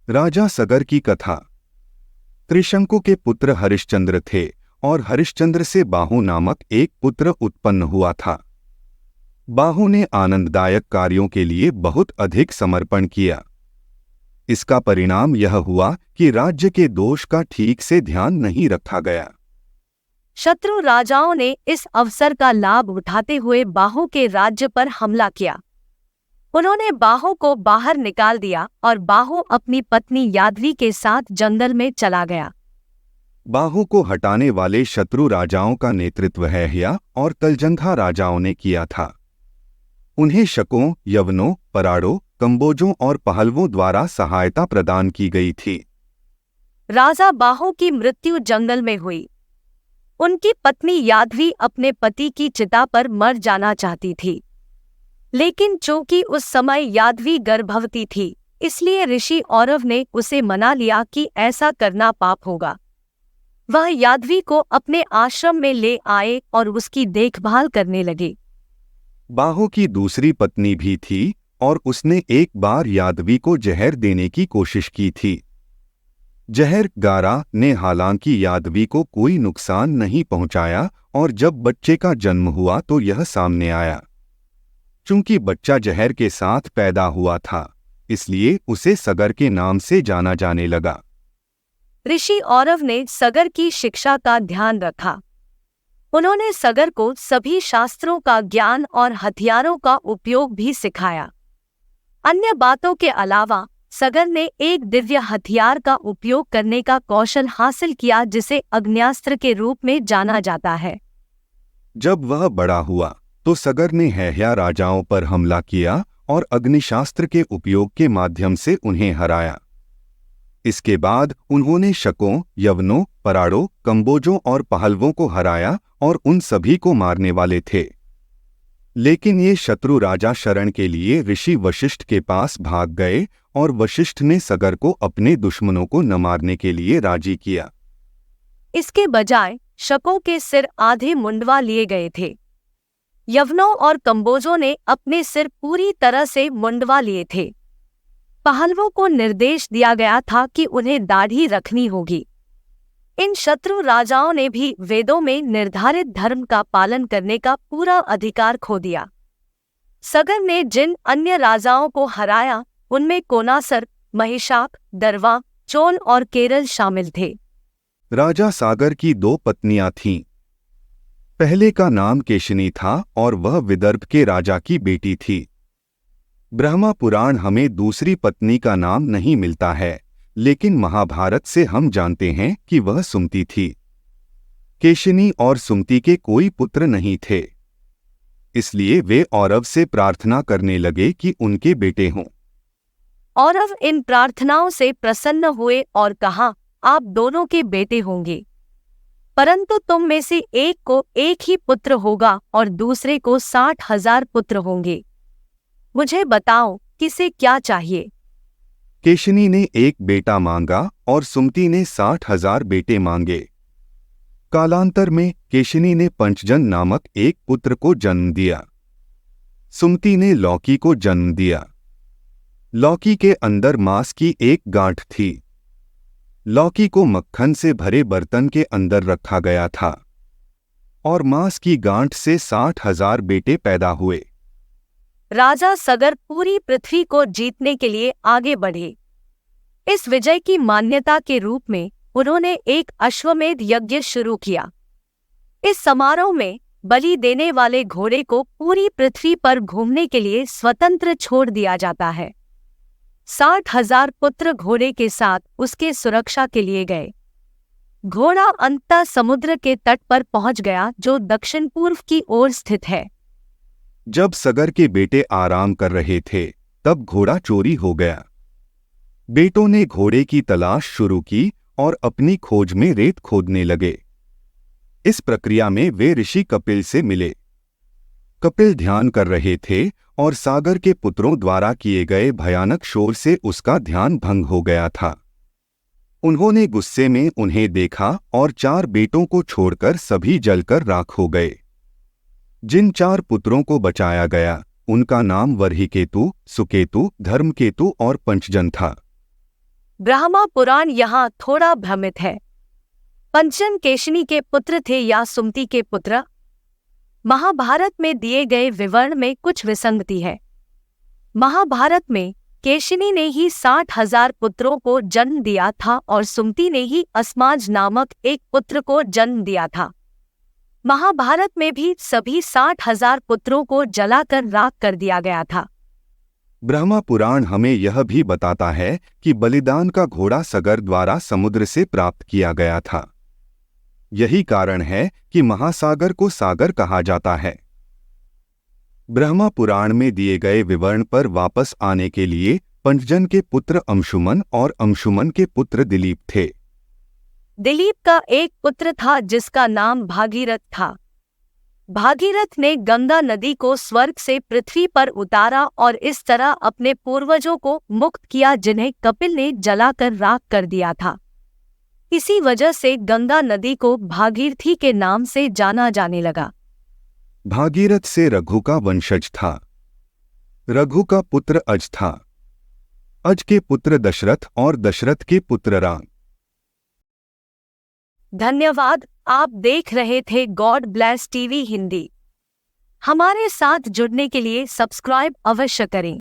राजा सगर की कथा। त्रिशंकु के पुत्र हरिश्चंद्र थे और हरिश्चंद्र से बाहु नामक एक पुत्र उत्पन्न हुआ था। बाहु ने आनंददायक कार्यों के लिए बहुत अधिक समर्पण किया। इसका परिणाम यह हुआ कि राज्य के दोष का ठीक से ध्यान नहीं रखा गया। शत्रु राजाओं ने इस अवसर का लाभ उठाते हुए बाहु के राज्य पर हमला किया। उन्होंने बाहु को बाहर निकाल दिया और बाहु अपनी पत्नी यादवी के साथ जंगल में चला गया। बाहु को हटाने वाले शत्रु राजाओं का नेतृत्व हैहया और तलजंघा राजाओं ने किया था। उन्हें शकों, यवनों, पराड़ों, कंबोजों और पहलवों द्वारा सहायता प्रदान की गई थी। राजा बाहु की मृत्यु जंगल में हुई। उनकी पत्नी यादवी अपने पति की चिता पर मर जाना चाहती थी, लेकिन चूंकि उस समय यादवी गर्भवती थी, इसलिए ऋषि औरव ने उसे मना लिया कि ऐसा करना पाप होगा। वह यादवी को अपने आश्रम में ले आए और उसकी देखभाल करने लगे। बाहु की दूसरी पत्नी भी थी और उसने एक बार यादवी को जहर देने की कोशिश की थी। जहर गारा ने हालांकि यादवी को कोई नुकसान नहीं पहुंचाया और जब बच्चे का जन्म हुआ तो यह सामने आया। चूंकि बच्चा जहर के साथ पैदा हुआ था, इसलिए उसे सगर के नाम से जाना जाने लगा। ऋषि औरव ने सगर की शिक्षा का ध्यान रखा। उन्होंने सगर को सभी शास्त्रों का ज्ञान और हथियारों का उपयोग भी सिखाया। अन्य बातों के अलावा सगर ने एक दिव्य हथियार का उपयोग करने का कौशल हासिल किया, जिसे अग्न्यास्त्र के रूप में जाना जाता है। जब वह बड़ा हुआ तो सगर ने हैहया राजाओं पर हमला किया और अग्निशास्त्र के उपयोग के माध्यम से उन्हें हराया। इसके बाद उन्होंने शकों, यवनों, पराड़ों, कंबोजों और पहलवों को हराया और उन सभी को मारने वाले थे। लेकिन ये शत्रु राजा शरण के लिए ऋषि वशिष्ठ के पास भाग गए और वशिष्ठ ने सगर को अपने दुश्मनों को न मारने के लिए राजी किया। इसके बजाय शकों के सिर आधे मुंडवा लिए गए थे। यवनों और कंबोजों ने अपने सिर पूरी तरह से मुंडवा लिए थे। पहलवों को निर्देश दिया गया था कि उन्हें दाढ़ी रखनी होगी। इन शत्रु राजाओं ने भी वेदों में निर्धारित धर्म का पालन करने का पूरा अधिकार खो दिया। सगर ने जिन अन्य राजाओं को हराया, उनमें कोनासर, महिषाक, दरवा, चोल और केरल शामिल थे। राजा सागर की दो पत्नियां थीं। पहले का नाम केशिनी था और वह विदर्भ के राजा की बेटी थी। ब्रह्मा पुराण हमें दूसरी पत्नी का नाम नहीं मिलता है, लेकिन महाभारत से हम जानते हैं कि वह सुमति थी। केशिनी और सुमति के कोई पुत्र नहीं थे, इसलिए वे औरव से प्रार्थना करने लगे कि उनके बेटे हों। औरव इन प्रार्थनाओं से प्रसन्न हुए और कहा, आप दोनों के बेटे होंगे, परंतु तुम में से एक को एक ही पुत्र होगा और दूसरे को 60,000 पुत्र होंगे। मुझे बताओ, किसे क्या चाहिए? केशिनी ने एक बेटा मांगा और सुमति ने 60,000 बेटे मांगे। कालांतर में केशिनी ने पंचजन नामक एक पुत्र को जन्म दिया। सुमति ने लौकी को जन्म दिया। लौकी के अंदर मांस की एक गांठ थी। लौकी को मक्खन से भरे बर्तन के अंदर रखा गया था और मांस की गांठ से 60,000 बेटे पैदा हुए। राजा सगर पूरी पृथ्वी को जीतने के लिए आगे बढ़े। इस विजय की मान्यता के रूप में उन्होंने एक अश्वमेध यज्ञ शुरू किया। इस समारोह में बलि देने वाले घोड़े को पूरी पृथ्वी पर घूमने के लिए स्वतंत्र छोड़ दिया जाता है। 60,000 पुत्र घोड़े के साथ उसके सुरक्षा के लिए गए। घोड़ा अंततः समुद्र के तट पर पहुंच गया, जो दक्षिण पूर्व की ओर स्थित है। जब सगर के बेटे आराम कर रहे थे, तब घोड़ा चोरी हो गया। बेटों ने घोड़े की तलाश शुरू की और अपनी खोज में रेत खोदने लगे। इस प्रक्रिया में वे ऋषि कपिल से मिले। कपिल ध्यान कर रहे थे और सागर के पुत्रों द्वारा किए गए भयानक शोर से उसका ध्यान भंग हो गया था। उन्होंने गुस्से में उन्हें देखा और 4 बेटों को छोड़कर सभी जलकर राख हो गए। जिन 4 पुत्रों को बचाया गया, उनका नाम वरहीकेतु, सुकेतु, धर्मकेतु और पंचजन था। ब्रह्मा पुराण यहाँ थोड़ा भ्रमित है। पंचजन केशिनी के पुत्र थे या सुमति के पुत्र? महाभारत में दिए गए विवरण में कुछ विसंगति है। महाभारत में केशिनी ने ही 60,000 पुत्रों को जन्म दिया था और सुमति ने ही अस्माज नामक एक पुत्र को जन्म दिया था। महाभारत में भी सभी 60,000 पुत्रों को जलाकर राख कर दिया गया था। ब्रह्मा पुराण हमें यह भी बताता है कि बलिदान का घोड़ा सगर द्वारा समुद्र से प्राप्त किया गया था। यही कारण है कि महासागर को सागर कहा जाता है। ब्रह्मा पुराण में दिए गए विवरण पर वापस आने के लिए पंचजन के पुत्र अंशुमन और अंशुमन के पुत्र दिलीप थे। दिलीप का एक पुत्र था जिसका नाम भागीरथ था। भागीरथ ने गंगा नदी को स्वर्ग से पृथ्वी पर उतारा और इस तरह अपने पूर्वजों को मुक्त किया जिन्हें कपिल ने जलाकर राख कर दिया था। इसी वजह से गंगा नदी को भागीरथी के नाम से जाना जाने लगा। भागीरथ से रघु का वंशज था। रघु का पुत्र अज था। अज के पुत्र दशरथ और दशरथ के पुत्र राम। धन्यवाद। आप देख रहे थे गॉड ब्लेस टीवी हिंदी। हमारे साथ जुड़ने के लिए सब्सक्राइब अवश्य करें।